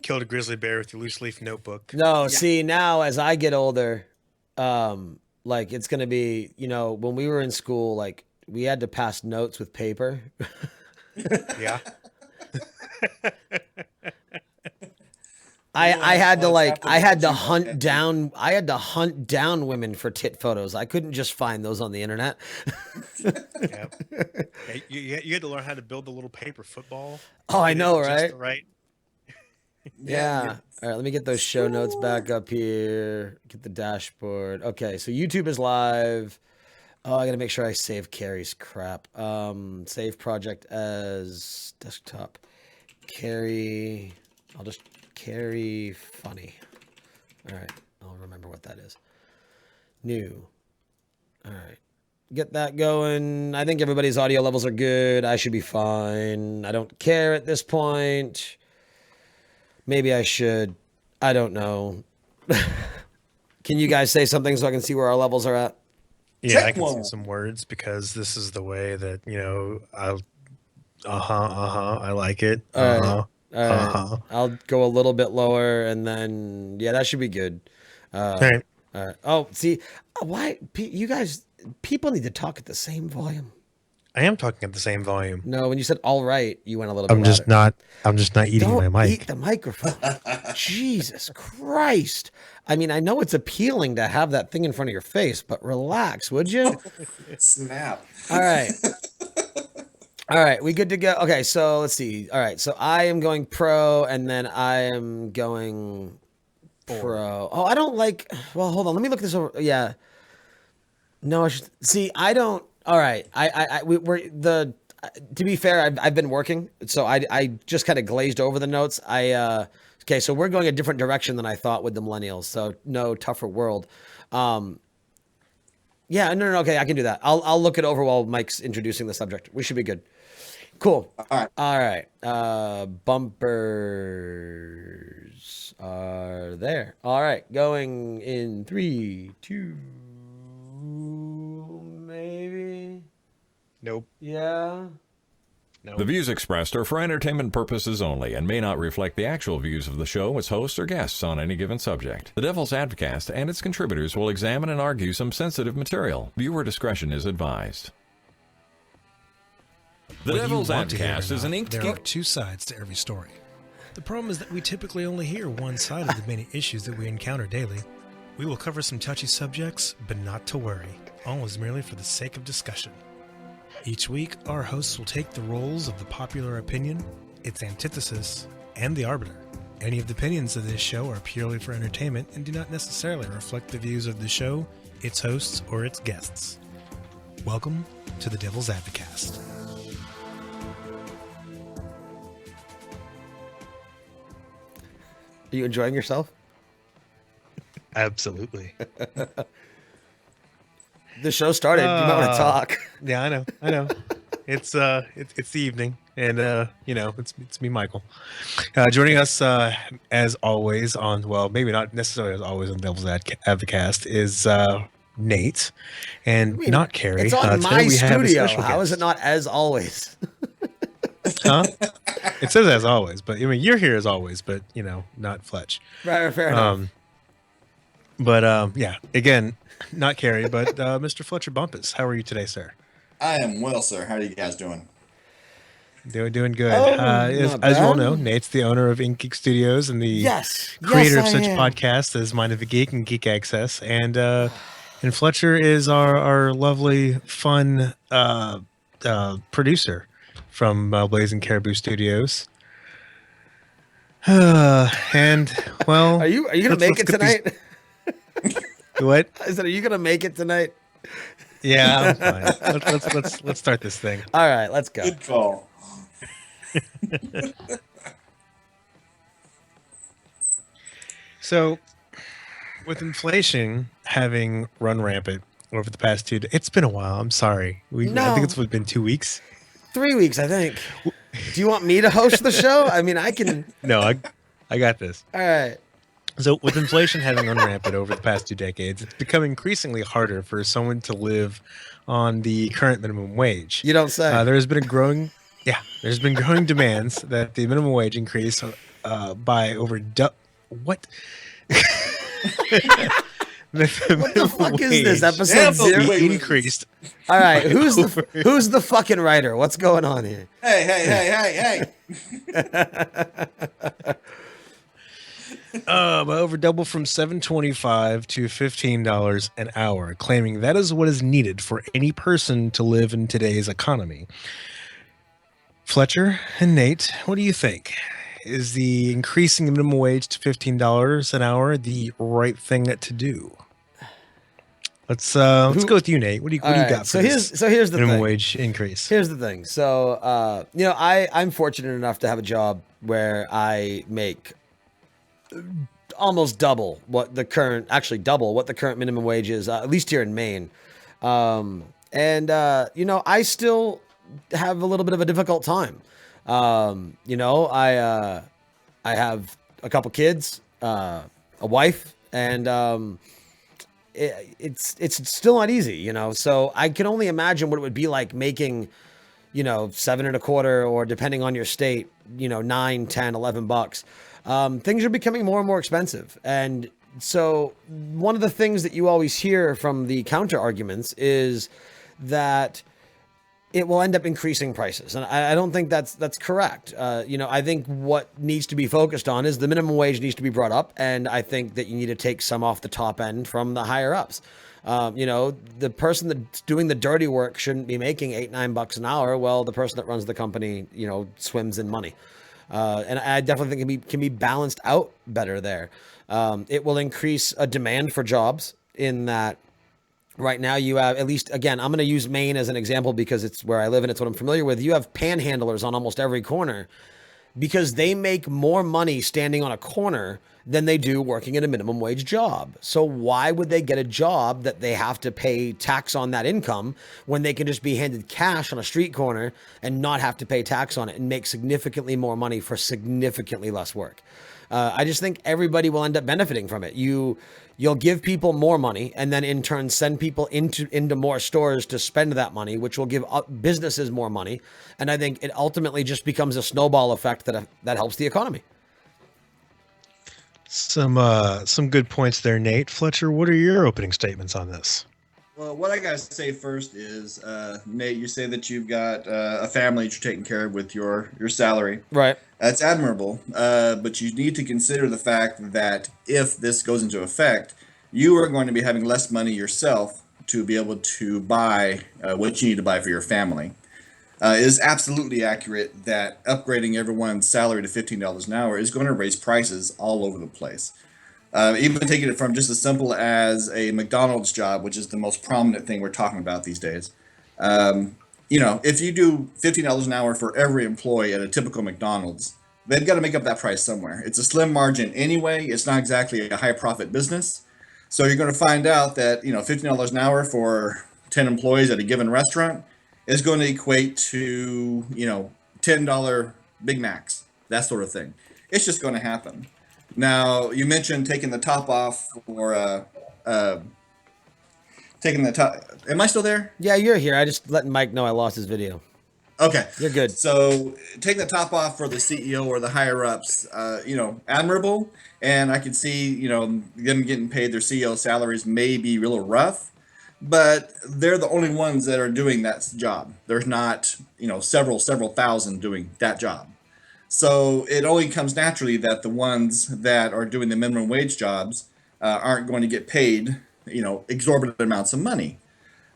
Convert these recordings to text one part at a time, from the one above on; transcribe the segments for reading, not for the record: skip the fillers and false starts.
killed a grizzly bear with your loose leaf notebook. No, Yeah. see, now as I get older, like it's gonna be, when we were in school, like we had to pass notes with paper. Yeah. We don't I have had to half the I had notes to you guys hunt had. down women for tit photos. I couldn't just find those on the internet. Yeah. Yeah, you had to learn how to build the little paper football. Oh, I Get it know, just right? right. Yeah. All right, let me get those show notes back up here. Get the dashboard. Okay, so YouTube is live. Oh, I gotta make sure I save Carrie's crap. Save project as desktop. Carrie. I'll just Carrie funny. All right, I'll remember what that is. New. All right. Get that going. I think everybody's audio levels are good. I should be fine. I don't care at this point. Maybe I should. I don't know. Can you guys say something so I can see where our levels are at? Yeah, Check I can one. see some words because this is the way that, I like it. All right. All right. Uh-huh. I'll go a little bit lower and then, yeah, that should be good. All right. All right. Oh, see, why you guys, people need to talk at the same volume. I am talking at the same volume. No, when you said all right, you went a little bit I'm just not eating Don't my mic. eat the microphone. Jesus Christ. I mean, I know it's appealing to have that thing in front of your face, but relax, would you? Snap. All right. All right, we good to go? Okay, so let's see. All right, so I am going pro, and then I am going pro. Oh, I don't like. Well, hold on. Let me look this over. Yeah. No, I should see. I don't. All right. We're the. To be fair, I've been working, so I just kind of glazed over the notes. Okay, so we're going a different direction than I thought with the millennials. So no tougher world. Yeah, no, okay, I can do that. I'll look it over while Mike's introducing the subject. We should be good. Cool. All right. Bumpers are there. All right, going in 3, 2, maybe. Nope. Yeah. No. The views expressed are for entertainment purposes only and may not reflect the actual views of the show, its hosts, or guests on any given subject. The Devil's Advocast and its contributors will examine and argue some sensitive material. Viewer discretion is advised. The Whether you Devil's want to hear it or Advocast is an not, inked There geek. are two sides to every story. The problem is that we typically only hear one side of the many issues that we encounter daily. We will cover some touchy subjects, but not to worry. All is merely for the sake of discussion. Each week, our hosts will take the roles of the popular opinion, its antithesis, and the arbiter. Any of the opinions of this show are purely for entertainment and do not necessarily reflect the views of the show, its hosts, or its guests. Welcome to the Devil's Advocast. Are you enjoying yourself? Absolutely. The show started. You might want to talk. Yeah, I know. It's the evening, and it's me, Michael. Joining us as always maybe not necessarily as always on Devil's Advocast is Nate, and not Carrie. It's on Today my we have a studio. special How is guest. it not as always? Huh? It says as always, but I mean you're here as always, but not Fletch. Right, fair enough. Yeah, again, not Carrie, but Mr. Fletcher Bumpus. How are you today, sir? I am well, sir. How are you guys doing? Doing good. Oh, As you all bad. know, Nate's the owner of Ink Geek Studios and the Yes. creator Yes, of I such am. podcasts as Mind of the Geek and Geek Access. And Fletcher is our lovely, fun producer from Blazing Caribou Studios. And well, Are you gonna make it get these- tonight? What? I said, are you gonna make it tonight? Yeah, I'm fine. Let's start this thing. All right, let's go. Good call. So, with inflation having run rampant over the past 2 days, it's been a while. I'm sorry. I No. think it's been 2 weeks. 3 weeks, I think. Do you want me to host the show? I mean, I can. No, I got this. All right. So, with inflation having run rampant over the past 2 decades, it's become increasingly harder for someone to live on the current minimum wage. You don't say. There's been growing demands that the minimum wage increase by over what? What the fuck is this episode zero? Increased. All right, who's the fucking writer? What's going on here? Hey. By over double from $7.25 to $15 an hour, claiming that is what is needed for any person to live in today's economy. Fletcher and Nate, what do you think? Is the increasing the minimum wage to $15 an hour the right thing to do? Let's go with you, Nate. What do you got? So here's the minimum thing. wage increase. Here's the thing. So I'm fortunate enough to have a job where I make almost double what the current minimum wage is, at least here in Maine. I still have a little bit of a difficult time. I have a couple kids, a wife, and it's still not easy, so I can only imagine what it would be like making, $7.25, or depending on your state, $9, $10, $11. Things are becoming more and more expensive. And so one of the things that you always hear from the counter arguments is that it will end up increasing prices. And I don't think that's correct. I think what needs to be focused on is the minimum wage needs to be brought up. And I think that you need to take some off the top end from the higher ups. The person that's doing the dirty work shouldn't be making $8-9 an hour. Well, the person that runs the company, swims in money. And I definitely think it can be balanced out better there. It will increase a demand for jobs in that. Right now, you have, at least, again, I'm going to use Maine as an example because it's where I live and it's what I'm familiar with. You have panhandlers on almost every corner because they make more money standing on a corner than they do working at a minimum wage job. So why would they get a job that they have to pay tax on that income when they can just be handed cash on a street corner and not have to pay tax on it and make significantly more money for significantly less work? I just think everybody will end up benefiting from it. You'll give people more money and then in turn send people into more stores to spend that money, which will give businesses more money. And I think it ultimately just becomes a snowball effect that helps the economy. Some good points there, Nate. Fletcher, what are your opening statements on this? Well, what I got to say first is, Nate, you say that you've got a family that you're taking care of with your salary. Right. That's admirable, but you need to consider the fact that if this goes into effect, you are going to be having less money yourself to be able to buy what you need to buy for your family. It is absolutely accurate that upgrading everyone's salary to $15 an hour is going to raise prices all over the place. Even taking it from just as simple as a McDonald's job, which is the most prominent thing we're talking about these days. If you do $15 an hour for every employee at a typical McDonald's, they've got to make up that price somewhere. It's a slim margin anyway. It's not exactly a high profit business. So you're going to find out that, $15 an hour for 10 employees at a given restaurant is going to equate to, $10 Big Macs, that sort of thing. It's just going to happen. Now, you mentioned taking the top off or taking the top. Am I still there? Yeah, you're here. I just letting Mike know I lost his video. Okay. You're good. So taking the top off for the CEO or the higher ups, admirable. And I can see, them getting paid their CEO salaries may be real rough, but they're the only ones that are doing that job. There's not, several thousand doing that job. So it only comes naturally that the ones that are doing the minimum wage jobs aren't going to get paid, exorbitant amounts of money.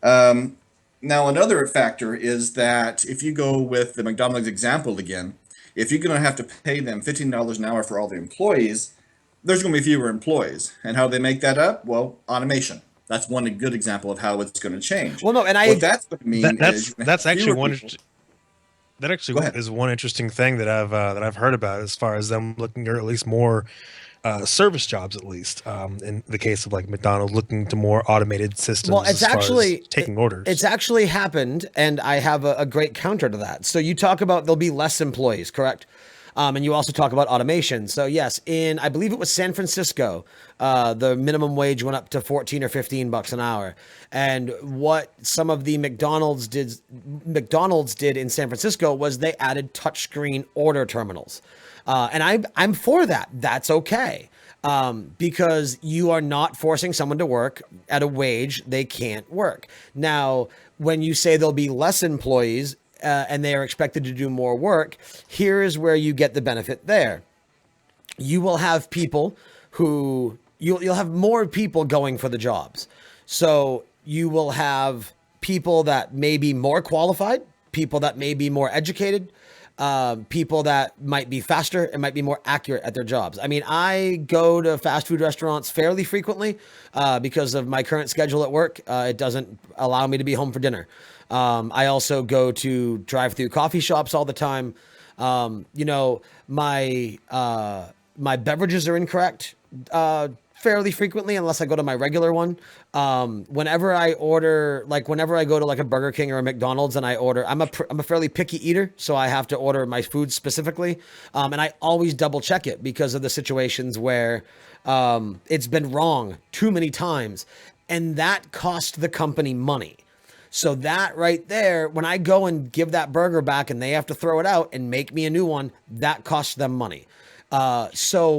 Now, another factor is that if you go with the McDonald's example again, if you're going to have to pay them $15 an hour for all the employees, there's going to be fewer employees. And how they make that up? Well, automation. That's one good example of how it's going to change. Well, no, and what that's going to mean that's actually one. People. That actually is one interesting thing that I've heard about as far as them looking, or at least more service jobs, at least in the case of like McDonald's, looking to more automated systems. Well, it's actually taking orders. It's actually happened, and I have a great counter to that. So you talk about there'll be less employees, correct? And you also talk about automation. So yes, in, I believe it was San Francisco, the minimum wage went up to $14 or $15 an hour. And what some of the McDonald's did in San Francisco was they added touchscreen order terminals. And I'm for that. That's okay. Because you are not forcing someone to work at a wage they can't work. Now, when you say there'll be less employees and they are expected to do more work, here is where you get the benefit there. You will have people who you'll have more people going for the jobs. So you will have people that may be more qualified, people that may be more educated, people that might be faster and might be more accurate at their jobs. I mean, I go to fast food restaurants fairly frequently because of my current schedule at work. It doesn't allow me to be home for dinner. I also go to drive-through coffee shops all the time. You know, my beverages are incorrect fairly frequently, unless I go to my regular one. Whenever I order, like whenever I go to like a Burger King or a McDonald's and I order, I'm a fairly picky eater, so I have to order my food specifically. And I always double check it because of the situations where it's been wrong too many times. And that cost the company money. So that right there, when I go and give that burger back and they have to throw it out and make me a new one, that costs them money. Essentially,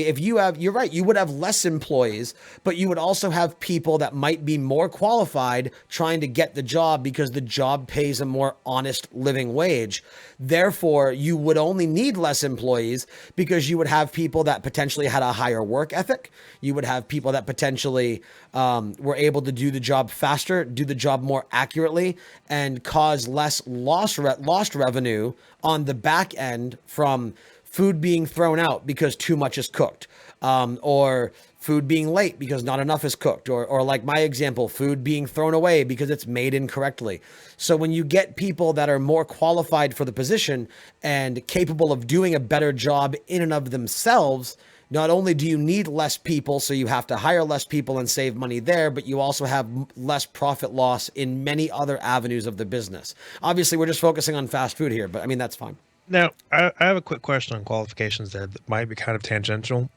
if you're right, you would have less employees, but you would also have people that might be more qualified trying to get the job because the job pays a more honest living wage. Therefore, you would only need less employees because you would have people that potentially had a higher work ethic. You would have people that potentially were able to do the job faster, do the job more accurately, and cause less lost revenue on the back end from food being thrown out because too much is cooked, or food being late because not enough is cooked, or like my example, food being thrown away because it's made incorrectly. So when you get people that are more qualified for the position and capable of doing a better job in and of themselves, not only do you need less people, so you have to hire less people and save money there, but you also have less profit loss in many other avenues of the business. Obviously, we're just focusing on fast food here, but I mean, that's fine. Now, I have a quick question on qualifications there that might be kind of tangential.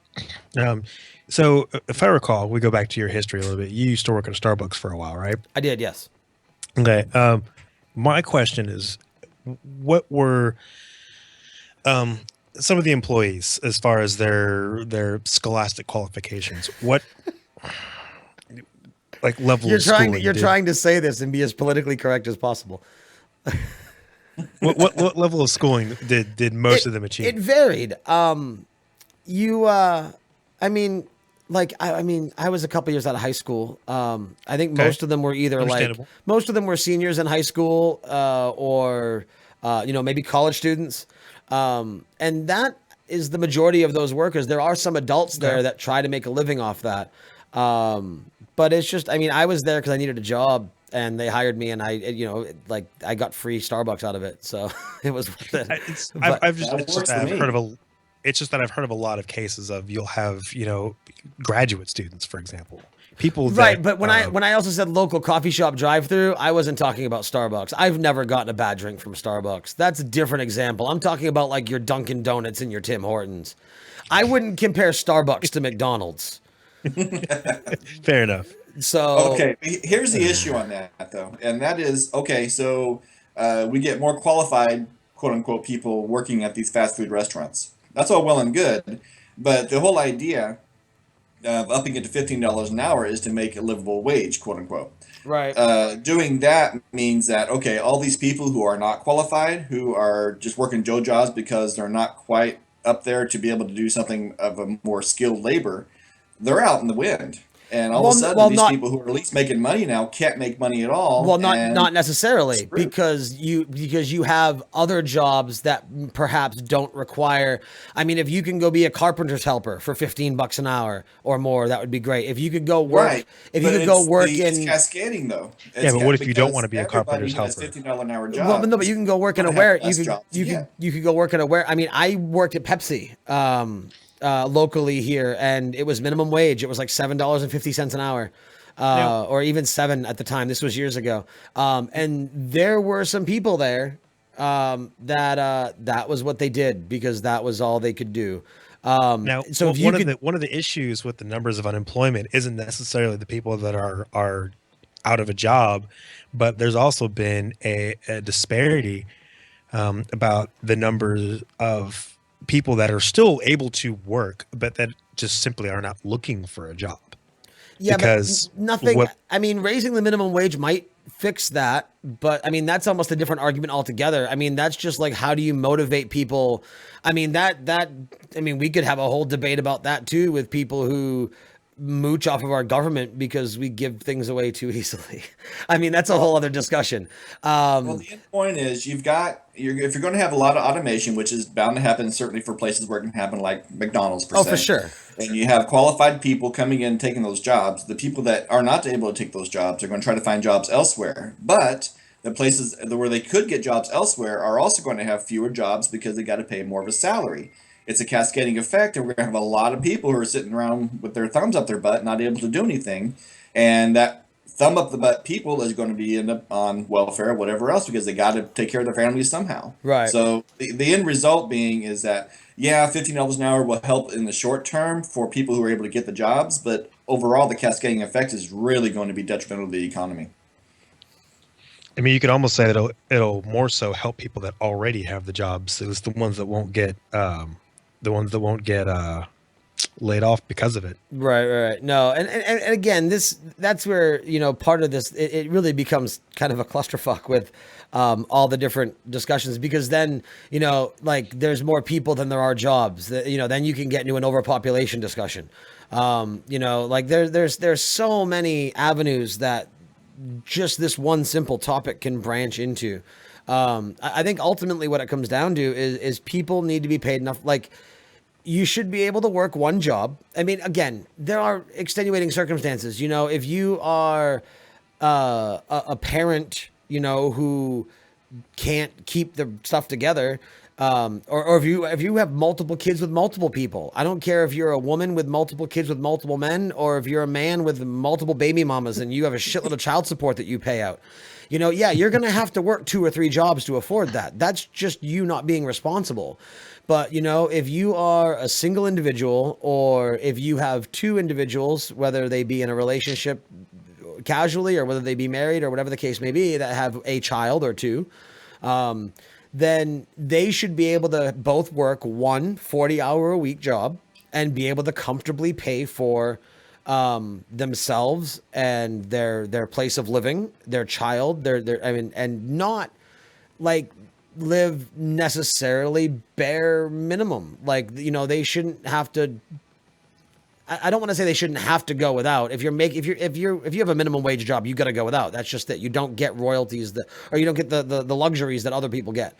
So if I recall, we go back to your history a little bit. You used to work at a Starbucks for a while, right? I did, yes. Okay. My question is, what were some of the employees as far as their scholastic qualifications? What like level of schooling? You're trying to say this and be as politically correct as possible. What level of schooling did most of them achieve? It varied. I was a couple years out of high school. I think most of them were either most of them were seniors in high school, or maybe college students. And that is the majority of those workers. There are some adults there that try to make a living off that. But it's just, I was there because I needed a job. And they hired me, and I got free Starbucks out of it, so it was worth it. It's just that I've heard of a lot of cases of you'll have graduate students, for example, people that, right. But when I also said local coffee shop drive-through, I wasn't talking about Starbucks. I've never gotten a bad drink from Starbucks. That's a different example. I'm talking about like your Dunkin' Donuts and your Tim Hortons. I wouldn't compare Starbucks to McDonald's. Fair enough. So okay, here's the issue on that though, and that is so we get more qualified, quote unquote, people working at these fast food restaurants. That's all well and good, but the whole idea of upping it to $15 an hour is to make a livable wage, quote unquote. Right. Doing that means that all these people who are not qualified, who are just working Joe jobs because they're not quite up there to be able to do something of a more skilled labor, they're out in the wind. And all of a sudden, these people who are at least making money now can't make money at all. Well, not necessarily, because you have other jobs that perhaps don't require. I mean, if you can go be a carpenter's helper for $15 an hour or more, that would be great. If you could go work, right. It's cascading though. But what if you don't want to be a carpenter's helper? $15 an hour job. Well, no, but you can go work in a warehouse. You could go work in a warehouse. I mean, I worked at Pepsi. Locally here, and it was minimum wage. It was like $7.50 an hour, or even $7 at the time. This was years ago. And there were some people there that was what they did because that was all they could do. Now, so one of the issues with the numbers of unemployment isn't necessarily the people that are out of a job, but there's also been a disparity about the numbers of people that are still able to work, but that just simply are not looking for a job. Yeah, but Because nothing. what I mean, raising the minimum wage might fix that, but I mean, that's almost a different argument altogether. I mean, that's just like, how do you motivate people? I mean, I mean, we could have a whole debate about that too, with people who mooch off of our government because we give things away too easily. I mean, that's a whole other discussion. Well, the end point is if you're going to have a lot of automation, which is bound to happen certainly for places where it can happen, like McDonald's per Oh, for se, sure. and you have qualified people coming in and taking those jobs, the people that are not able to take those jobs are going to try to find jobs elsewhere. But the places where they could get jobs elsewhere are also going to have fewer jobs because they got to pay more of a salary. It's a cascading effect, and we're going to have a lot of people who are sitting around with their thumbs up their butt, not able to do anything, and that thumb up the butt people is going to be end up on welfare or whatever else because they got to take care of their families somehow. Right. So the end result being is that, yeah, $15 an hour will help in the short term for people who are able to get the jobs, but overall the cascading effect is really going to be detrimental to the economy. I mean, you could almost say that it'll more so help people that already have the jobs. It's the ones that won't get laid off because of it. Right. No, and again, that's where, part of this, it really becomes kind of a clusterfuck with all the different discussions, because then, like, there's more people than there are jobs. Then you can get into an overpopulation discussion. Like there's so many avenues that just this one simple topic can branch into. I think ultimately what it comes down to is people need to be paid enough. Like, you should be able to work one job. I mean, again, there are extenuating circumstances. If you are a parent, who can't keep the stuff together, or if you have multiple kids with multiple people. I don't care if you're a woman with multiple kids with multiple men, or if you're a man with multiple baby mamas and you have a shitload of child support that you pay out. Yeah, you're going to have to work 2 or 3 jobs to afford that. That's just you not being responsible. But, if you are a single individual, or if you have 2 individuals, whether they be in a relationship casually or whether they be married or whatever the case may be, that have a child or 2, then they should be able to both work one 40-hour-a-week job and be able to comfortably pay for themselves and their place of living, their child, and not like live necessarily bare minimum. Like, they shouldn't have to. I don't want to say they shouldn't have to go without. If you have a minimum wage job, you got to go without. That's just that you don't get royalties or you don't get the luxuries that other people get.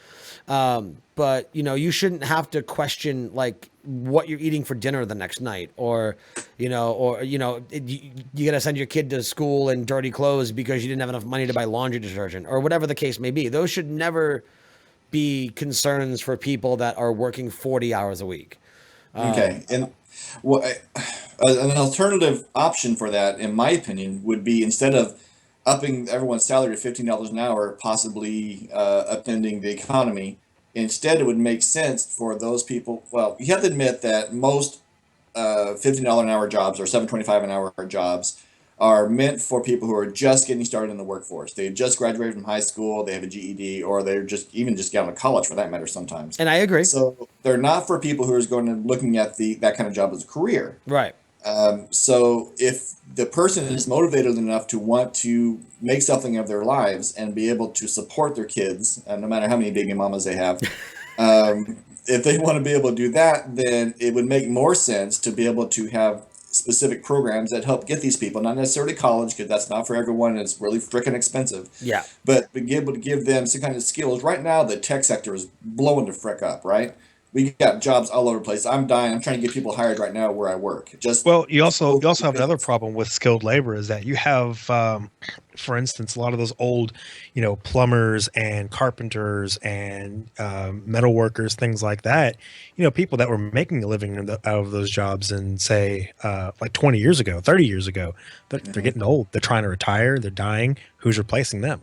But you shouldn't have to question like what you're eating for dinner the next night, or you got to send your kid to school in dirty clothes because you didn't have enough money to buy laundry detergent, or whatever the case may be. Those should never be concerns for people that are working 40 hours a week. Okay, and well, an alternative option for that, in my opinion, would be, instead of upping everyone's salary to $15 an hour, possibly upending the economy, instead it would make sense for those people. Well, you have to admit that most $15 an hour jobs, or $7.25 an hour jobs, are meant for people who are just getting started in the workforce. They just graduated from high school, they have a GED, or they're just get out of college, for that matter, sometimes. And I agree. So they're not for people who are going to looking at that kind of job as a career. Right. So if the person is motivated enough to want to make something of their lives and be able to support their kids, no matter how many baby mamas they have, if they want to be able to do that, then it would make more sense to be able to have specific programs that help get these people, not necessarily college, because that's not for everyone, and it's really freaking expensive. Yeah. But be able to give them some kind of skills. Right now, the tech sector is blowing the frick up, right? We got jobs all over the place. I'm dying. I'm trying to get people hired right now where I work. You also have another problem with skilled labor, is that you have, for instance, a lot of those old, plumbers and carpenters and metal workers, things like that. People that were making a living out of those jobs, and say like 20 years ago, 30 years ago, they're getting old. They're trying to retire. They're dying. Who's replacing them?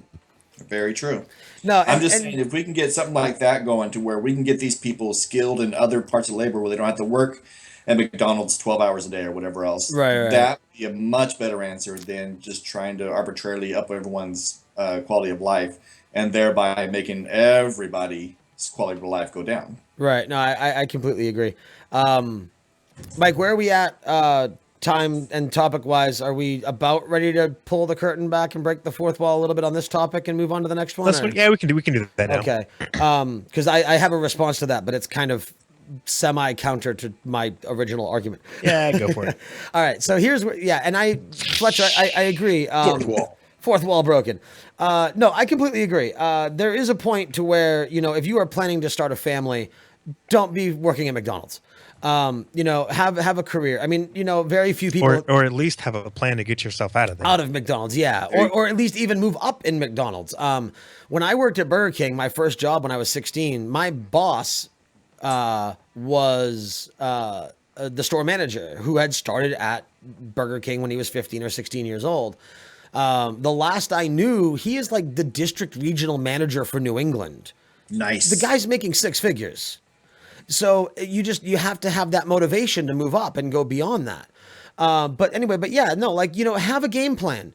Very true. No, I'm just saying, if we can get something like that going, to where we can get these people skilled in other parts of labor where they don't have to work at McDonald's 12 hours a day or whatever else, right. That would be a much better answer than just trying to arbitrarily up everyone's quality of life, and thereby making everybody quality of life go down. Right. No, I completely agree. Mike, where are we at time and topic wise? Are we about ready to pull the curtain back and break the fourth wall a little bit on this topic and move on to the next one? Yeah, we can do that now. Okay. Because I have a response to that, but it's kind of semi counter to my original argument. Yeah, go for it. All right. So here's where, Fletcher, I agree. Fourth wall broken. No, I completely agree. There is a point to where, if you are planning to start a family, don't be working at McDonald's. Have a career. I mean, very few people, or at least have a plan to get yourself out of there. out of McDonald's, yeah, or at least even move up in McDonald's. When I worked at Burger King, my first job when I was 16, my boss was the store manager who had started at Burger King when he was 15 or 16 years old. The last I knew, he is like the district regional manager for New England. Nice. The guy's making six figures. So you have to have that motivation to move up and go beyond that. Have a game plan.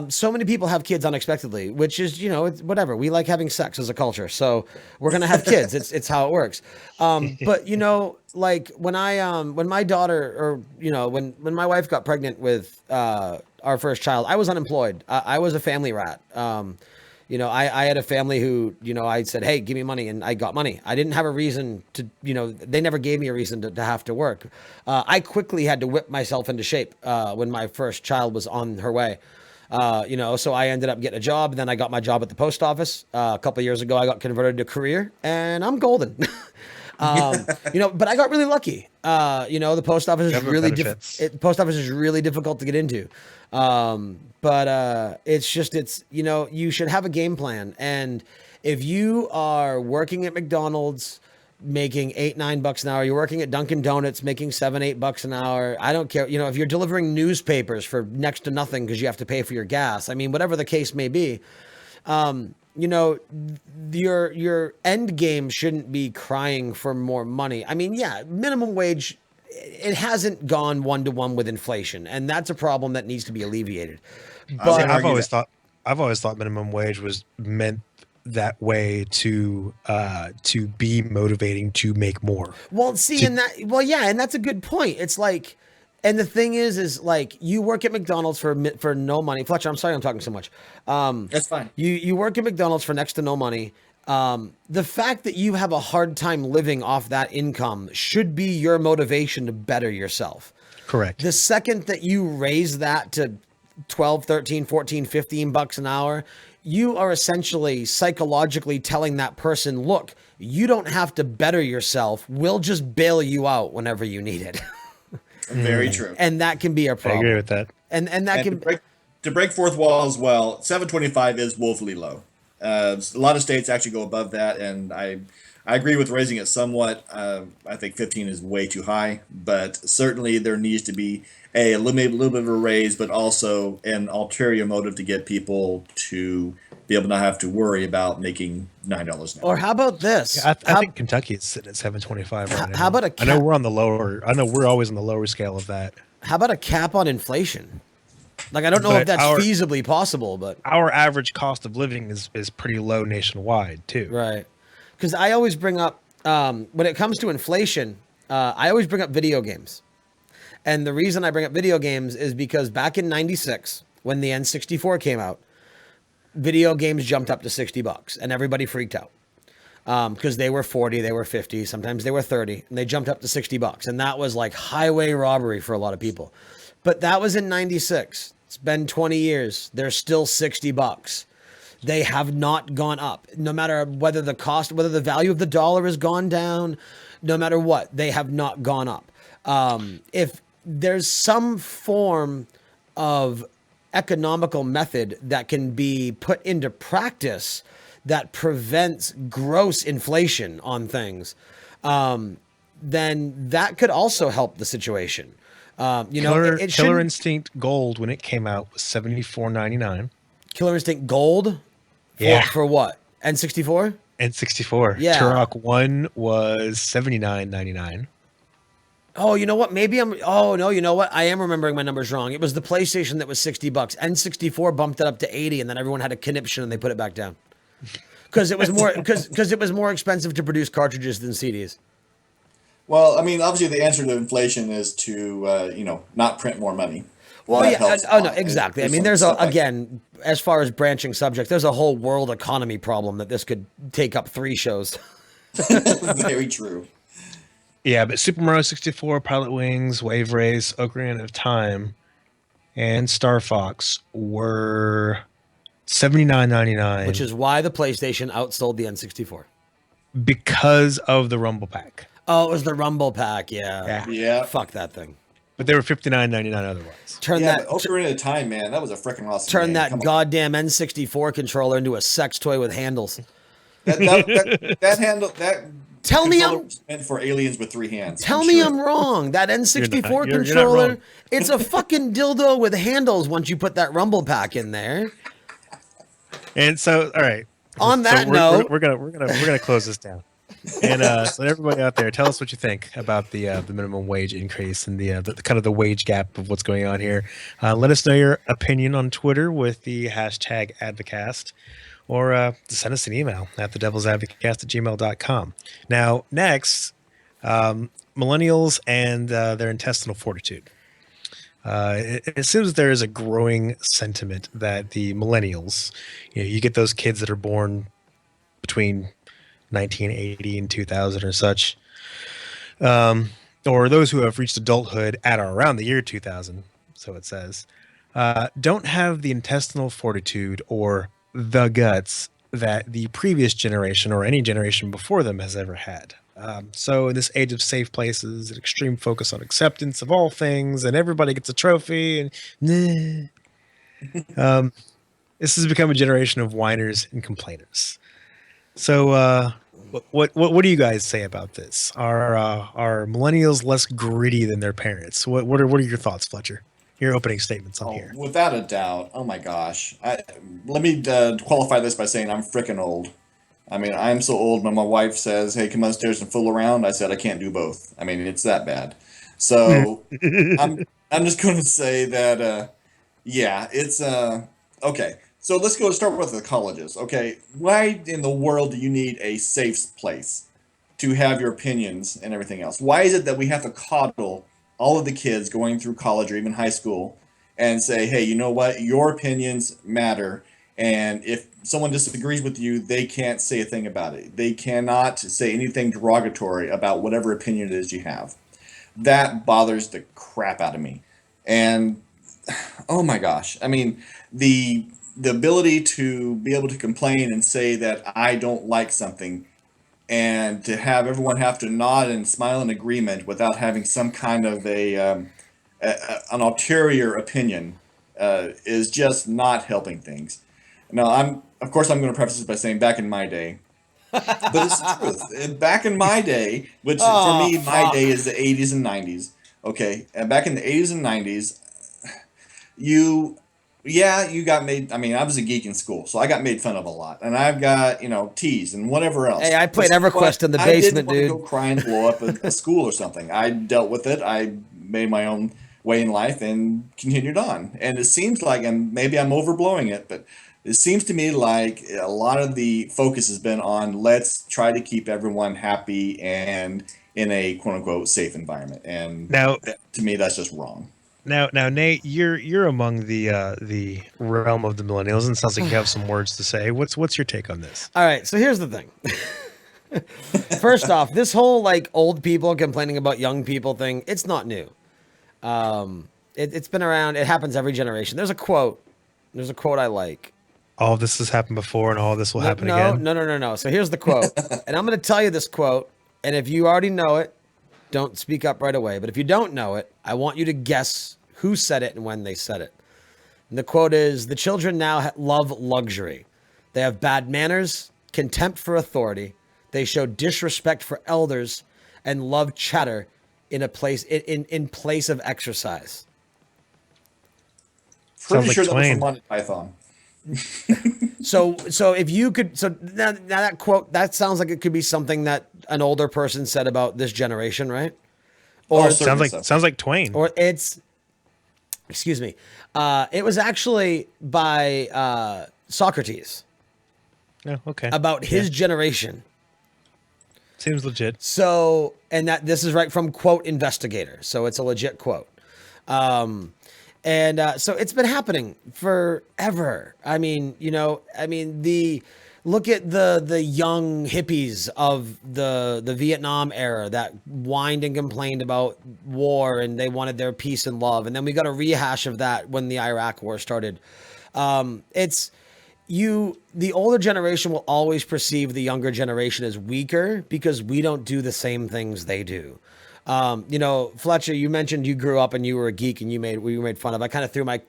So many people have kids unexpectedly, which is, it's whatever. We like having sex as a culture. So we're going to have kids. It's how it works. But when my daughter when my wife got pregnant with, our first child, I was unemployed. I was a family rat. I had a family who, I said, hey, give me money. And I got money. I didn't have a reason to, they never gave me a reason to have to work. I quickly had to whip myself into shape when my first child was on her way. So I ended up getting a job. Then I got my job at the post office. A couple of years ago, I got converted to career and I'm golden. But I got really lucky. The post office is really post office is really difficult to get into. You should have a game plan. And if you are working at McDonald's, making $8-9 an hour, you're working at Dunkin' Donuts, making $7-8 an hour. I don't care. If you're delivering newspapers for next to nothing because you have to pay for your gas. I mean, whatever the case may be, your end game shouldn't be crying for more money. I mean, yeah, minimum wage, it hasn't gone 1-to-1 with inflation, and that's a problem that needs to be alleviated. But I've always thought minimum wage was meant that way to be motivating to make more. Well, see, and that's a good point. It's like, and the thing is like you work at McDonald's for no money. Fletcher, I'm sorry I'm talking so much. That's fine. You work at McDonald's for next to no money. The fact that you have a hard time living off that income should be your motivation to better yourself. Correct. The second that you raise that to 12, 13, 14, 15 bucks an hour, you are essentially psychologically telling that person, look, you don't have to better yourself. We'll just bail you out whenever you need it. Very true. And that can be a problem. I agree with that. And to break fourth wall as well, 725 is woefully low. A lot of states actually go above that, and I agree with raising it somewhat. I think 15 is way too high, but certainly there needs to be a little bit of a raise, but also an ulterior motive to get people to be able to not have to worry about making $9 an hour. Or how about this? Yeah, I think Kentucky is sitting at 725 right now. How about I know we're on the lower. I know we're always on the lower scale of that. How about a cap on inflation? Like, I don't know if that's feasibly possible, but our average cost of living is pretty low nationwide too. Right. Because I always bring up, when it comes to inflation, I always bring up video games. And the reason I bring up video games is because back in 96, when the N64 came out, video games jumped up to $60 and everybody freaked out. Because they were 40, they were 50, sometimes they were 30, and they jumped up to $60. And that was like highway robbery for a lot of people. But that was in 96. It's been 20 years. They're still $60. They have not gone up. No matter whether the value of the dollar has gone down, no matter what, they have not gone up. If there's some form of economical method that can be put into practice that prevents gross inflation on things, then that could also help the situation. Killer Instinct Gold, when it came out, was $74.99. Killer Instinct Gold? For what? N64? N64. Yeah. Turok 1 was $79.99. Oh, you know what? You know what? I am remembering my numbers wrong. It was the PlayStation that was $60. N64 bumped it up to 80, and then everyone had a conniption and they put it back down. Because it was more because it was more expensive to produce cartridges than CDs. Well, I mean, obviously the answer to inflation is to not print more money. Well, That yeah, helps a oh no, lot. exactly. I mean, some there's stuff like- again, as far as branching subjects, there's a whole world economy problem that this could take up 3 shows. very true. Yeah, but Super Mario 64, Pilot Wings, Wave Race, Ocarina of Time, and Star Fox were $79.99, Which is why the PlayStation outsold the N64. because of the Rumble Pack. Oh, it was the Rumble Pack. Yeah. Yeah. Fuck that thing. But they were $59.99 otherwise. Turn Yeah, that. but Ocarina of Time, man, that was a freaking awesome Turn game. that Come on. goddamn N64 controller into a sex toy with handles. That handle that. Tell me controller I'm- was meant for aliens with 3 hands. Tell I'm me sure. I'm wrong. That N64 you're not controller, wrong. it's a fucking dildo with handles once you put that Rumble Pack in there. And so, all right. On that we're, note, we're gonna close this down. And so everybody out there, tell us what you think about the minimum wage increase and the kind of the wage gap of what's going on here. Let us know your opinion on Twitter with the hashtag Advocast, or send us an email at thedevilsadvocast@gmail.com. Now, next, millennials and their intestinal fortitude. It seems there is a growing sentiment that the millennials, you get those kids that are born between 1980 and 2000 or such, or those who have reached adulthood at or around the year 2000, so it says, don't have the intestinal fortitude or the guts that the previous generation or any generation before them has ever had. So in this age of safe places, an extreme focus on acceptance of all things, and everybody gets a trophy, and this has become a generation of whiners and complainers. So, what do you guys say about this? Are millennials less gritty than their parents? What are your thoughts, Fletcher? Your opening statements on here. Without a doubt. Oh my gosh. Let me qualify this by saying I'm freaking old. I mean, I'm so old when my wife says, "Hey, come upstairs and fool around." I said I can't do both. I mean, it's that bad. So I'm just going to say that yeah, it's okay. So let's start with the colleges. Okay, why in the world do you need a safe place to have your opinions and everything else? Why is it that we have to coddle all of the kids going through college or even high school and say, "Hey, you know what? Your opinions matter. And if someone disagrees with you, they can't say a thing about it. They cannot say anything derogatory about whatever opinion it is you have." That bothers the crap out of me. And oh my gosh, I mean, the ability to be able to complain and say that I don't like something, and to have everyone have to nod and smile in agreement without having some kind of an ulterior opinion is just not helping things. Now, of course I'm going to preface this by saying back in my day, but it's the truth. Back in my day, which for me, my day is the 80s and 90s. Okay, and back in the 80s and 90s, you got made. I mean, I was a geek in school, so I got made fun of a lot, and I've got teased and whatever else. Hey, I played But EverQuest in the I basement, didn't want dude. to go cry and blow up a school or something. I dealt with it. I made my own way in life and continued on. And it seems like, and maybe I'm overblowing it, but it seems to me like a lot of the focus has been on let's try to keep everyone happy and in a quote unquote safe environment. And Now, to me, that's just wrong. Now, Nate, you're among the realm of the millennials, and it sounds like you have some words to say. What's your take on this? All right, so here's the thing. First off, this whole like old people complaining about young people thing, it's not new. It's been around. It happens every generation. There's a quote I like. All of this has happened before, and all of this will happen again. No. So here's the quote, and I'm going to tell you this quote, and if you already know it, don't speak up right away. But if you don't know it, I want you to guess who said it and when they said it. And the quote is, "The children now love luxury. They have bad manners, contempt for authority. They show disrespect for elders and love chatter in place of exercise." Pretty like sure that was Twain. from Monty Python. So if you could, so now that quote, that sounds like it could be something that an older person said about this generation, right? Or certainly sounds like Twain. or it's, excuse me, it was actually by Socrates. Yeah, okay. about his generation. Seems legit. So, and that this is right from quote investigator. So it's a legit quote. So it's been happening forever. I mean, look at the young hippies of the Vietnam era that whined and complained about war and they wanted their peace and love. And then we got a rehash of that when the Iraq war started. The older generation will always perceive the younger generation as weaker because we don't do the same things they do. Fletcher, you mentioned you grew up and you were a geek and you made fun of. I kind of threw my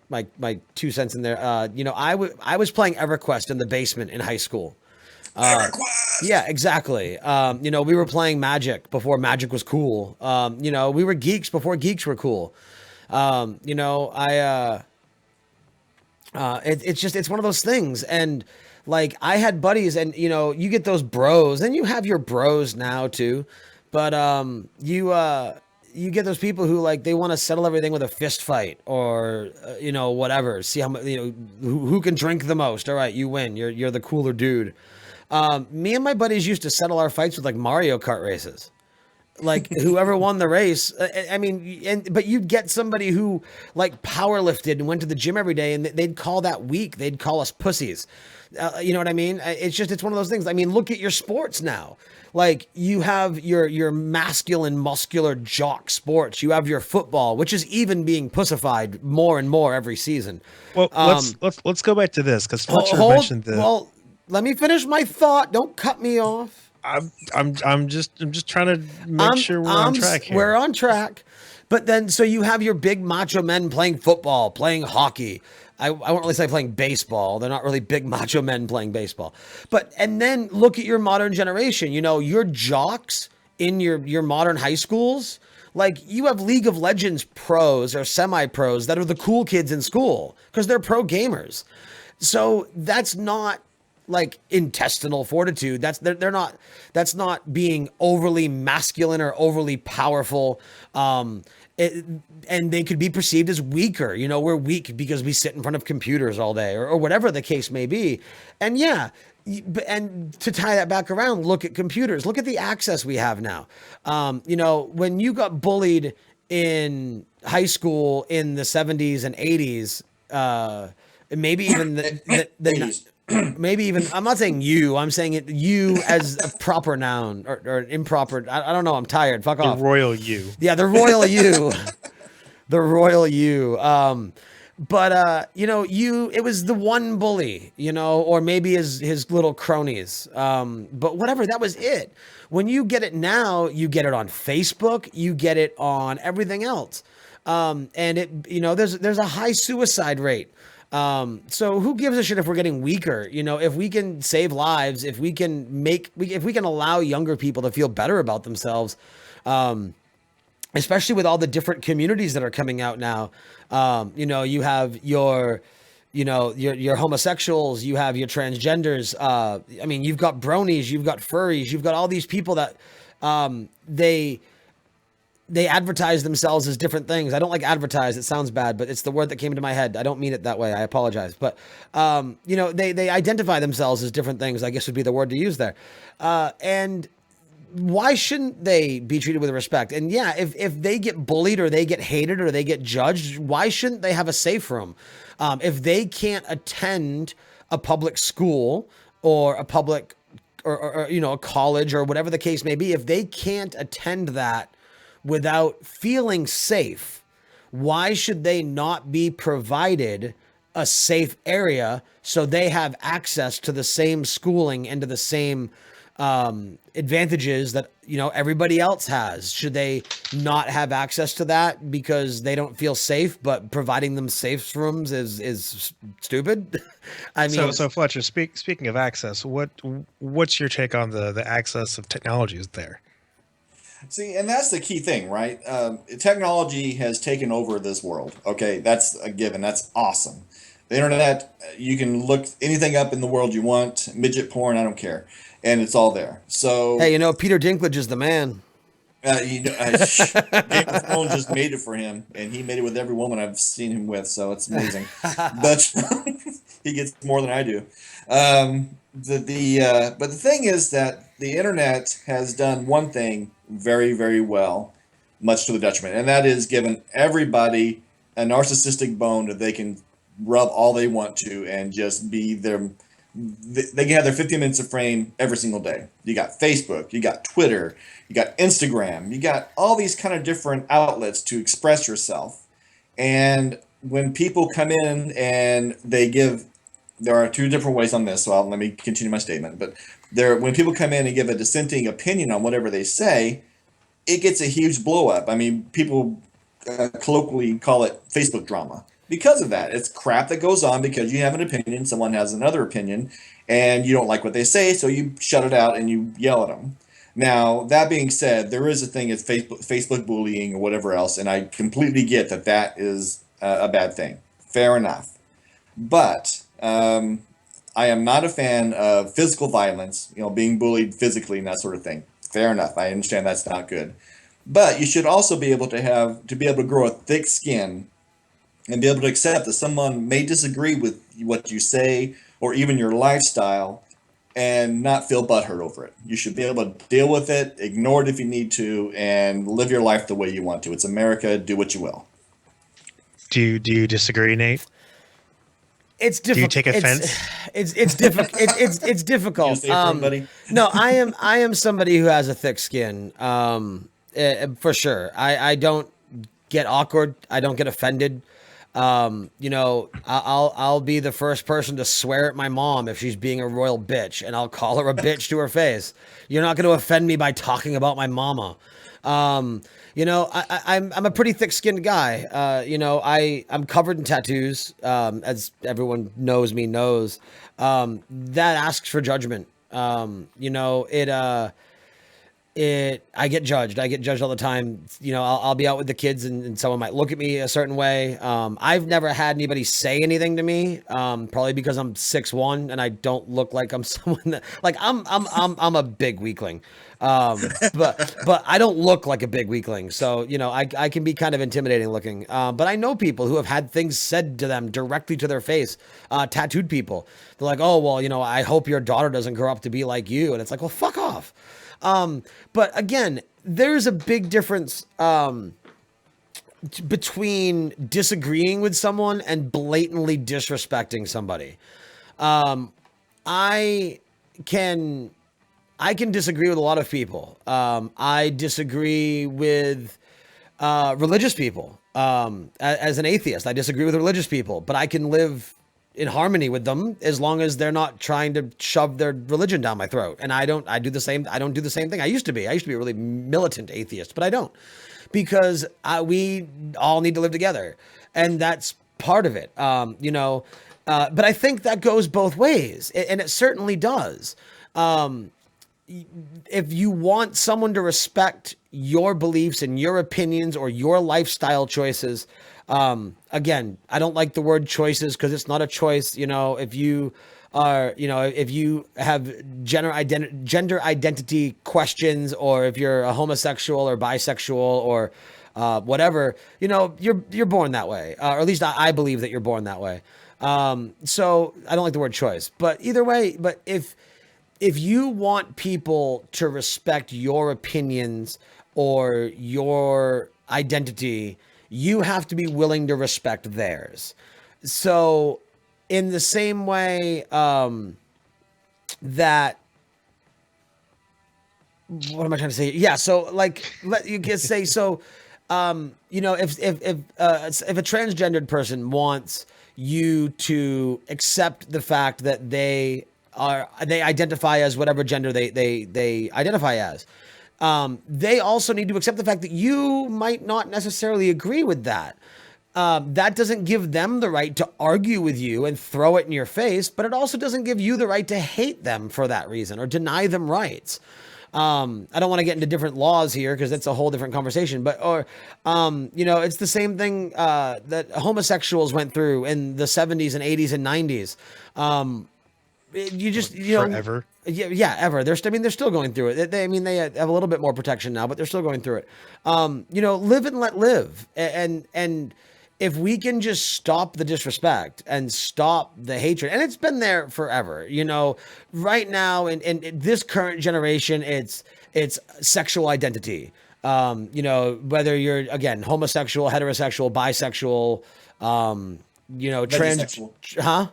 2 cents in there. I was playing EverQuest in the basement in high school. EverQuest! Yeah, exactly. We were playing Magic before Magic was cool. We were geeks before geeks were cool. It's one of those things. And like I had buddies and, you get those bros and you have your bros now too. But you get those people who like they want to settle everything with a fist fight or whatever. See how who can drink the most. All right, you win. You're the cooler dude. Me and my buddies used to settle our fights with like Mario Kart races. Like whoever won the race. But you'd get somebody who like power lifted and went to the gym every day and they'd call that weak. They'd call us pussies. You know what I mean? It's one of those things. I mean, look at your sports now. Like you have your masculine, muscular jock sports. You have your football, which is even being pussified more and more every season. Well, let's go back to this because Fletcher mentioned this. Well, let me finish my thought. Don't cut me off. I'm just trying to make sure we're on track here. We're on track. But then, so you have your big macho men playing football, playing hockey. I won't really say playing baseball. They're not really big macho men playing baseball. And then look at your modern generation. Your jocks in your modern high schools, like you have League of Legends pros or semi-pros that are the cool kids in school because they're pro gamers. So that's not like intestinal fortitude. That's not being overly masculine or overly powerful. And they could be perceived as weaker. We're weak because we sit in front of computers all day or whatever the case may be. And yeah, and to tie that back around, look at computers, look at the access we have now. When you got bullied in high school in the 70s and 80s, maybe even the maybe even, I'm not saying you, I'm saying it, you as a proper noun or improper. I don't know. I'm tired. Fuck off. The royal you. Yeah. The royal you, the royal you. It was the one bully, or maybe his little cronies. But whatever, that was it. When you get it now, you get it on Facebook, you get it on everything else. And there's a high suicide rate. So who gives a shit if we're getting weaker? If we can save lives, if we can allow younger people to feel better about themselves, especially with all the different communities that are coming out now. You have your homosexuals, you have your transgenders. You've got bronies, you've got furries, you've got all these people that, they advertise themselves as different things. I don't like advertise. It sounds bad, but it's the word that came into my head. I don't mean it that way. I apologize. But, they identify themselves as different things, I guess would be the word to use there. And why shouldn't they be treated with respect? And yeah, if they get bullied or they get hated or they get judged, why shouldn't they have a safe room? If they can't attend a public school or a public or a college or whatever the case may be, if they can't attend that without feeling safe, why should they not be provided a safe area so they have access to the same schooling and to the same advantages that everybody else has? Should they not have access to that because they don't feel safe, but providing them safe rooms is stupid? I mean, so Fletcher, speaking of access, what's your take on the access of technologies there? See, and that's the key thing, right? Technology has taken over this world. Okay, that's a given. That's awesome. The internet, you can look anything up in the world you want, midget porn, I don't care. And it's all there. So hey, Peter Dinklage is the man. Game of Thrones just made it for him, and he made it with every woman I've seen him with, so it's amazing. But He gets more than I do. But the thing is that the internet has done one thing very, very well, much to the detriment, and that is given everybody a narcissistic bone that they can rub all they want to and just be their. They can have their 15 minutes of fame every single day. You got Facebook, you got Twitter, you got Instagram, you got all these kind of different outlets to express yourself. And when people come in and they give, there are two different ways on this, so let me continue my statement. But when people come in and give a dissenting opinion on whatever they say, it gets a huge blow up. I mean, people colloquially call it Facebook drama. Because of that, it's crap that goes on because you have an opinion, someone has another opinion, and you don't like what they say, so you shut it out and you yell at them. Now, that being said, there is a thing as Facebook bullying or whatever else, and I completely get that that is a bad thing. Fair enough. But I am not a fan of physical violence, being bullied physically and that sort of thing. Fair enough. I understand that's not good. But you should also be able to grow a thick skin and be able to accept that someone may disagree with what you say or even your lifestyle and not feel butthurt over it. You should be able to deal with it, ignore it if you need to, and live your life the way you want to. It's America. Do what you will. Do you disagree, Nate? It's difficult. Do you take offense? It's difficult. It's difficult. You say it for him, buddy? No, I am somebody who has a thick skin. For sure. I don't get awkward. I don't get offended. I'll be the first person to swear at my mom if she's being a royal bitch, and I'll call her a bitch to her face. You're not going to offend me by talking about my mama. I'm a pretty thick-skinned guy. I'm covered in tattoos, as everyone knows me knows. That asks for judgment. I get judged. I get judged all the time. I'll be out with the kids and someone might look at me a certain way. I've never had anybody say anything to me, probably because I'm 6'1" and I don't look like I'm someone that I'm a big weakling. But I don't look like a big weakling. So, I can be kind of intimidating looking. But I know people who have had things said to them directly to their face, tattooed people. They're like, oh, well, I hope your daughter doesn't grow up to be like you. And it's like, well, fuck off. But again, there's a big difference between disagreeing with someone and blatantly disrespecting somebody. I can disagree with a lot of people. I disagree with religious people. As an atheist, I disagree with religious people, but I can live in harmony with them as long as they're not trying to shove their religion down my throat. And I don't do the same thing. I used to be a really militant atheist, but I don't, because we all need to live together, and that's part of it. But I think that goes both ways, and it certainly does. If you want someone to respect your beliefs and your opinions or your lifestyle choices, again, I don't like the word choices because it's not a choice. If you are, if you have gender identity questions, or if you're a homosexual or bisexual or whatever, you're born that way, or at least I believe that you're born that way. So I don't like the word choice, but either way, but if you want people to respect your opinions or your identity, you have to be willing to respect theirs. So in the same way that, what am I trying to say? Yeah. So let you just say, so, if a transgendered person wants you to accept the fact that they identify as whatever gender they identify as, they also need to accept the fact that you might not necessarily agree with that. That doesn't give them the right to argue with you and throw it in your face, but it also doesn't give you the right to hate them for that reason or deny them rights. I don't want to get into different laws here because that's a whole different conversation, but, it's the same thing, that homosexuals went through in the 70s and 80s and 90s. Forever. Yeah, ever. They're still going through it. They have a little bit more protection now, but they're still going through it. Live and let live. And if we can just stop the disrespect and stop the hatred, and it's been there forever, you know, right now in this current generation, it's sexual identity. You know, whether you're, again, homosexual, heterosexual, bisexual, you know, Vegisexual.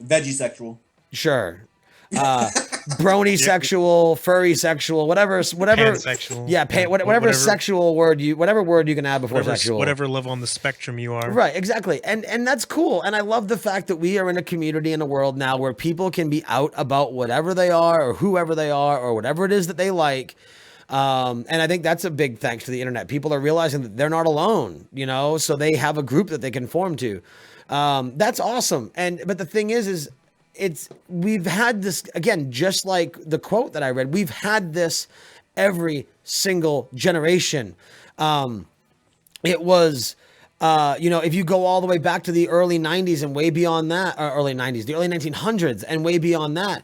Vegisexual. Sure. Brony sexual, furry sexual, whatever, Pansexual. yeah, whatever sexual word whatever word you can add before sexual, whatever level on the spectrum you are. right? Exactly, and that's cool. And I love the fact that we are in a community in a world now where people can be out about whatever they are or whoever they are or whatever it is that they like. And I think that's a big thanks to the internet. People are realizing that they're not alone, you know, so they have a group that they can form to. That's awesome. But the thing is we've had this, again, just like the quote that I read, we've had this every single generation. It was, you know, if you go all the way back to the early 90s and way beyond that, or early 90s, the early 1900s and way beyond that,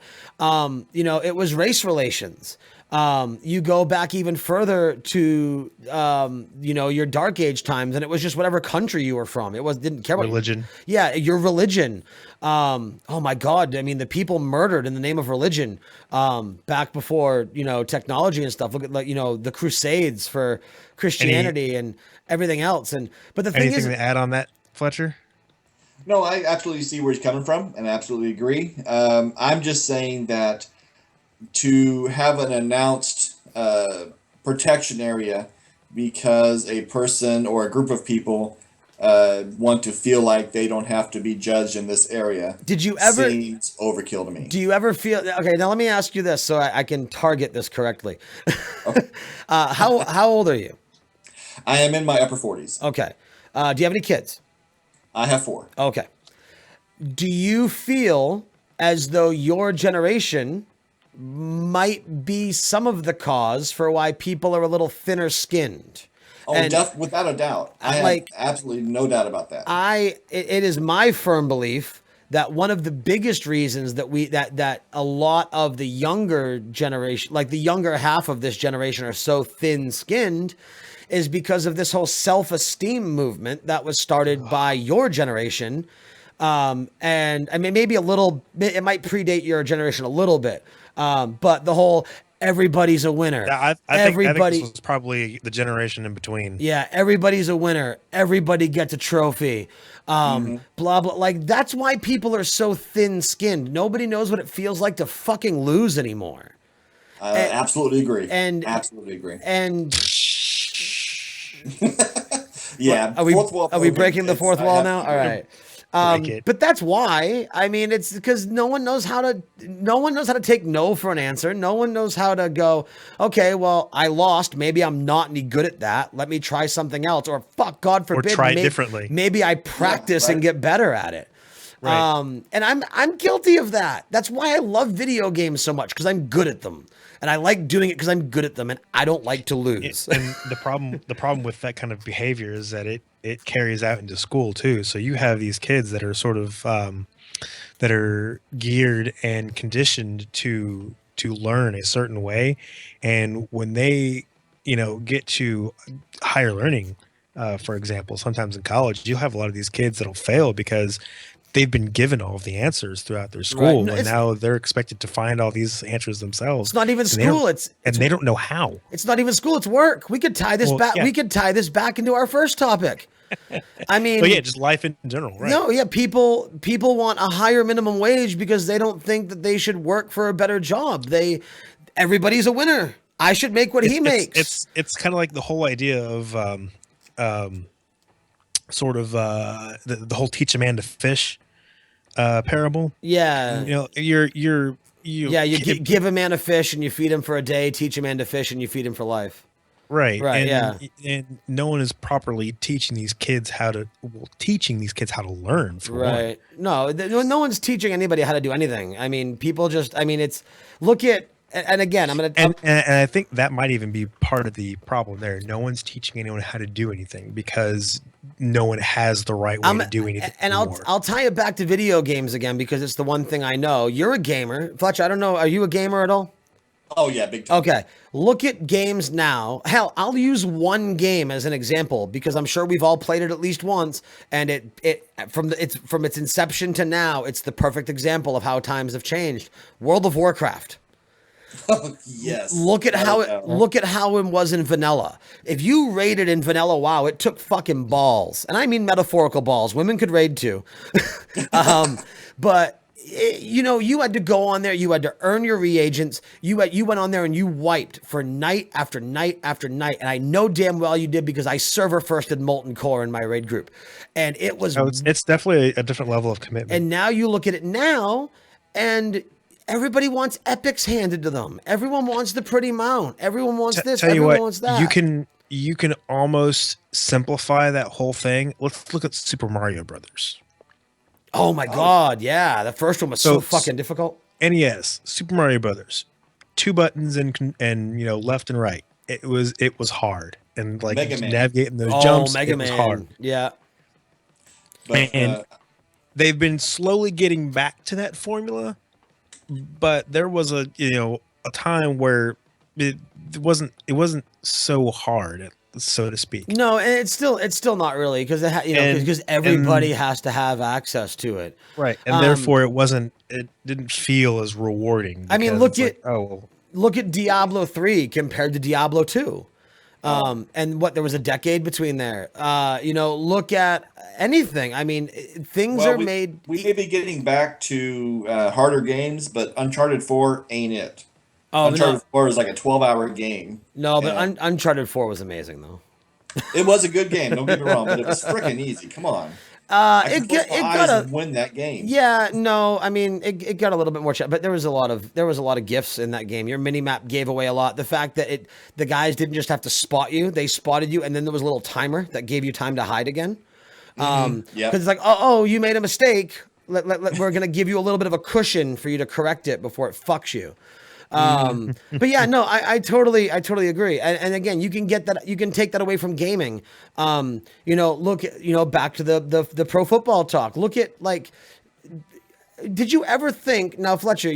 you know, it was race relations. You go back even further to, you know, your dark age times, and it was just whatever country you were from. Didn't care what Religion. Yeah, your religion. Oh my God. I mean, the people murdered in the name of religion, back before, you know, technology and stuff. Look at, like, you know, the Crusades for Christianity and everything else. But the thing is, Anything to add on that, Fletcher? No, I absolutely see where he's coming from, and I absolutely agree. I'm just saying that to have an announced protection area because a person or a group of people want to feel like they don't have to be judged in this area. Did you ever seems overkill to me? Do you ever feel, okay, now let me ask you this so I can target this correctly. Okay. How old are you? I am in my upper 40s. Okay. Do you have any kids? I have 4. Okay. Do you feel as though your generation might be some of the cause for why people are a little thinner skinned? Oh, without a doubt. I have absolutely no doubt about that. It is my firm belief that one of the biggest reasons that a lot of the younger generation, like the younger half of this generation, are so thin skinned is because of this whole self-esteem movement that was started by your generation. And I mean, maybe a little bit, it might predate your generation a little bit. But the whole, everybody's a winner. I think this was probably the generation in between. Yeah, everybody's a winner. Everybody gets a trophy. Blah, blah. Like, that's why people are so thin-skinned. Nobody knows what it feels like to fucking lose anymore. Absolutely agree. Absolutely agree. Yeah. Are we breaking the fourth wall now? All right. But that's why. I mean, it's because no one knows how to take no for an answer. No one knows how to go, okay, well, I lost. Maybe I'm not any good at that. Let me try something else. Or fuck, God forbid. Or try it differently. Maybe I practice and get better at it. Right. And I'm guilty of that. That's why I love video games so much, because I'm good at them. And I like doing it because I'm good at them, and I don't like to lose. And the problem with that kind of behavior is that it carries out into school too. So you have these kids that are sort of that are geared and conditioned to learn a certain way, and when they get to higher learning, for example, sometimes in college, you'll have a lot of these kids that'll fail because they've been given all of the answers throughout their school, right. And now they're expected to find all these answers themselves. It's not even school. They don't know how. It's not even school. It's work. We could tie this back. Yeah. We could tie this back into our first topic. I mean, but yeah, just life in general, right? No, yeah, people want a higher minimum wage because they don't think that they should work for a better job. Everybody's a winner. I should make what he makes. It's kind of like the whole idea of sort of the whole teach a man to fish parable. Yeah. You give a man a fish and you feed him for a day, teach a man to fish and you feed him for life. Right. And no one is properly teaching these kids how to learn. Right. No one's teaching anybody how to do anything. I mean, and again, and I think that might even be part of the problem there. No one's teaching anyone how to do anything because no one has the right way to do anything. And I'll tie it back to video games again because it's the one thing I know. You're a gamer, Fletcher. I don't know. Are you a gamer at all? Oh yeah, big time. Okay, look at games now. Hell, I'll use one game as an example because I'm sure we've all played it at least once, and from its inception to now, it's the perfect example of how times have changed. World of Warcraft. Yes. Look at how it was in vanilla. If you raided in vanilla WoW, it took fucking balls, and I mean metaphorical balls. Women could raid too, but. You had to go on there. You had to earn your reagents. You went on there and you wiped for night after night after night. And I know damn well you did because I server firsted Molten Core in my raid group, and it was. Oh, it's definitely a different level of commitment. And now you look at it now, and everybody wants epics handed to them. Everyone wants the pretty mount. Everyone wants this. Everyone wants that. You can almost simplify that whole thing. Let's look at Super Mario Brothers. Oh my God, yeah. The first one was so fucking difficult. NES, Super Mario Brothers, 2 buttons and left and right. It was hard. And like navigating those jumps, Mega was Man. hard. Yeah. But, And they've been slowly getting back to that formula, but there was a time where it wasn't so hard, so to speak. No, and it's still not really because because everybody has to have access to it, right? And therefore, it didn't feel as rewarding. I mean, look at Diablo 3 compared to Diablo 2, and there was a decade between there. Look at anything. I mean, things are made. We may be getting back to harder games, but Uncharted 4 ain't it. Uncharted 4 is like a 12-hour game. No, but Uncharted 4 was amazing, though. It was a good game, don't get me wrong, but it was freaking easy. Come on. It got to win that game. Yeah, no, I mean, it got a little bit more, but there was a lot of gifts in that game. Your mini map gave away a lot. The fact that the guys didn't just have to spot you; they spotted you, and then there was a little timer that gave you time to hide again. Because it's like, oh, you made a mistake. We're gonna give you a little bit of a cushion for you to correct it before it fucks you. But yeah, no, I totally agree. And again, you can take that away from gaming. Look at, back to the pro football talk. Look at did you ever think, now Fletcher,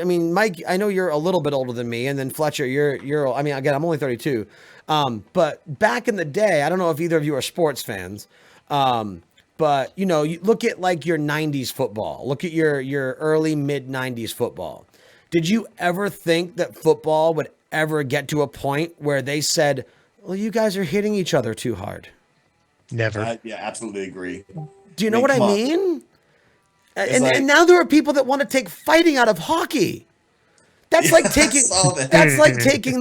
Mike, I know you're a little bit older than me. And then Fletcher, again, I'm only 32. But back in the day, I don't know if either of you are sports fans. But you look at your 90s football, look at your early mid 90s football. Did you ever think that football would ever get to a point where they said, well, you guys are hitting each other too hard? Never. Yeah, absolutely agree. Do you know what I mean? And now there are people that want to take fighting out of hockey. That's like taking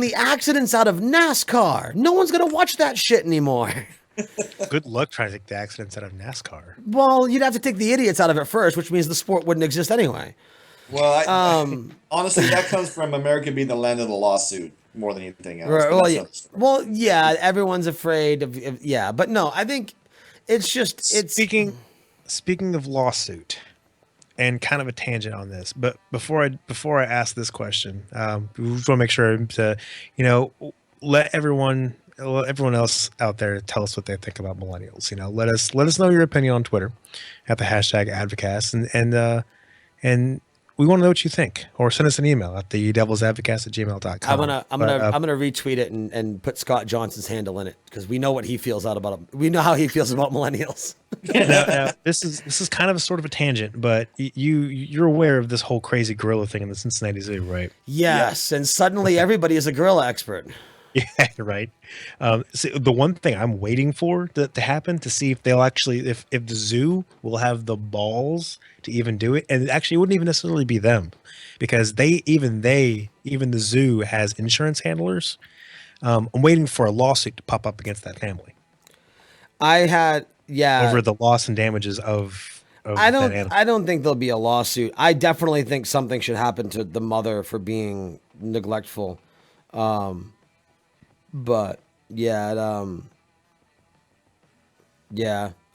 the accidents out of NASCAR. No one's going to watch that shit anymore. Good luck trying to take the accidents out of NASCAR. Well, you'd have to take the idiots out of it first, which means the sport wouldn't exist anyway. Well, honestly, that comes from America being the land of the lawsuit more than anything else. Right, well, yeah, everyone's afraid of but no, I think it's speaking of lawsuit, and kind of a tangent on this, but before I ask this question, we want to make sure to let everyone else out there tell us what they think about millennials. Let us know your opinion on Twitter at the hashtag Advocast, and we want to know what you think, or send us an email at thedevilsadvocast@gmail.com. I'm gonna retweet it and put Scott Johnson's handle in it because we know what he feels about it. We know how he feels about millennials. now, this is kind of a sort of a tangent, but you're aware of this whole crazy gorilla thing in the Cincinnati Zoo, right? Yes, and suddenly everybody is a gorilla expert. Yeah, right. So the one thing I'm waiting for to happen to see if they'll actually, if the zoo will have the balls to even do it, and it actually wouldn't even necessarily be them, because even the zoo has insurance handlers. I'm waiting for a lawsuit to pop up against that family. Over the loss and damages of I don't think there'll be a lawsuit. I definitely think something should happen to the mother for being neglectful. But yeah, I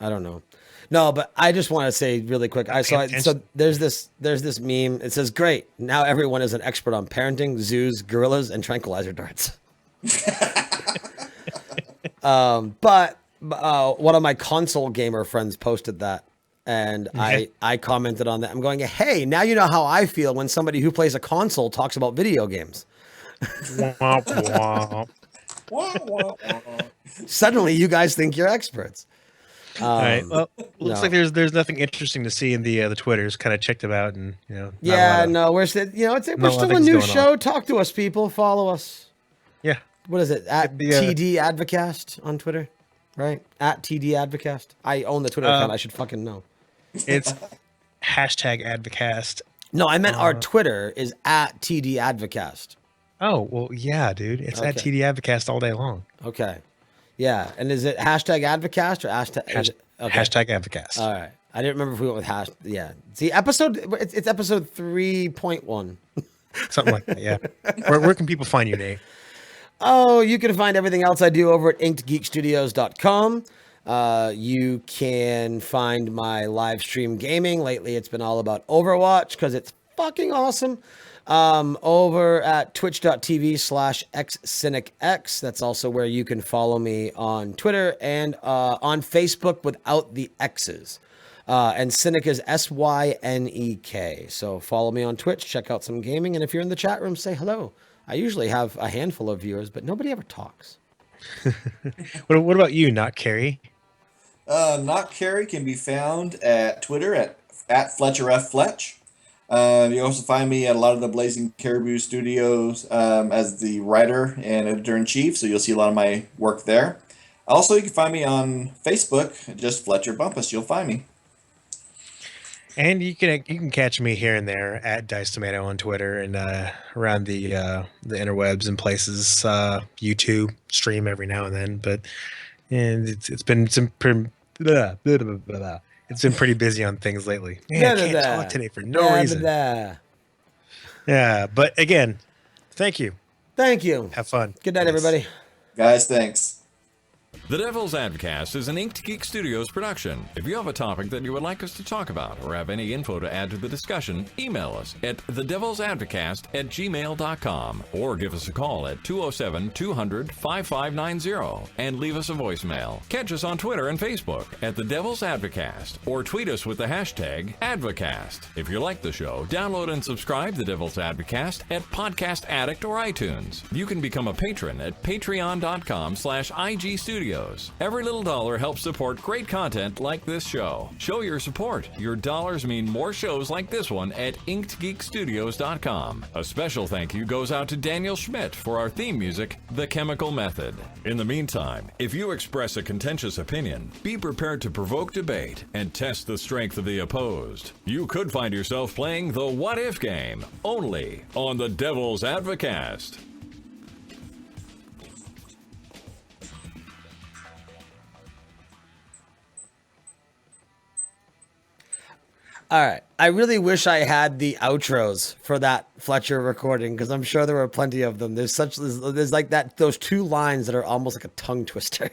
don't know. No, but I just want to say really quick. So there's this meme. It says, "Great, now everyone is an expert on parenting, zoos, gorillas, and tranquilizer darts." But one of my console gamer friends posted that, and I commented on that. I'm going, "Hey, now you know how I feel when somebody who plays a console talks about video games." Womp womp. Wah, wah, wah. Suddenly, you guys think you're experts. All right. Well, looks no. like there's nothing interesting to see in the Twitters. Kind of checked them out, and not a lot Yeah, of- no, we're still, we're lot of still a things new going on. show. Talk to us, people. Follow us. Yeah. What is it? At The, TD Advocast on Twitter, right? At TD Advocast. I own the Twitter account. I should fucking know. It's hashtag Advocast. No, I meant our Twitter is at TD Advocast. Oh well, yeah, dude. It's at Okay. TD Advocast all day long. Okay. Yeah, and is it hashtag Advocast or hashtag? Okay. Hashtag Advocast. All right. I didn't remember if we went with hash. Yeah. See, it's episode 3.1. Something like that. Yeah. Where can people find you, Nate? Oh, you can find everything else I do over at inkedgeekstudios.com. You can find my live stream gaming. Lately, it's been all about Overwatch because it's fucking awesome. Over at twitch.tv/xcynicx. That's also where you can follow me on Twitter and on Facebook without the X's. And Cynic is SYNEK. So follow me on Twitch, check out some gaming, and if you're in the chat room, say hello. I usually have a handful of viewers, but nobody ever talks. What about you, not Carrie? Not Carey can be found at Twitter at FletcherFFletch. You also find me at a lot of the Blazing Caribou Studios as the writer and editor-in-chief, so you'll see a lot of my work there. Also, you can find me on Facebook, just Fletcher Bumpus. You'll find me. And you can catch me here and there at Dice Tomato on Twitter and around the interwebs and places. YouTube stream every now and then, but it's been pretty busy on things lately. Man, I can't talk today for no reason. Yeah, but again, thank you. Thank you. Have fun. Good night, Yes. everybody. Guys, thanks. The Devil's Advocast is an Inked Geek Studios production. If you have a topic that you would like us to talk about or have any info to add to the discussion, email us at thedevilsadvocast@gmail.com or give us a call at 207-200-5590 and leave us a voicemail. Catch us on Twitter and Facebook at The Devil's Advocast or tweet us with the hashtag Advocast. If you like the show, download and subscribe The Devil's Advocast at Podcast Addict or iTunes. You can become a patron at patreon.com/IG Studios. Every little dollar helps support great content like this show. Show your support. Your dollars mean more shows like this one at inkedgeekstudios.com. A special thank you goes out to Daniel Schmidt for our theme music, The Chemical Method. In the meantime, if you express a contentious opinion, be prepared to provoke debate and test the strength of the opposed. You could find yourself playing the What If game, only on The Devil's Advocast. All right. I really wish I had the outros for that Fletcher recording because I'm sure there were plenty of them. There's like those two lines that are almost like a tongue twister.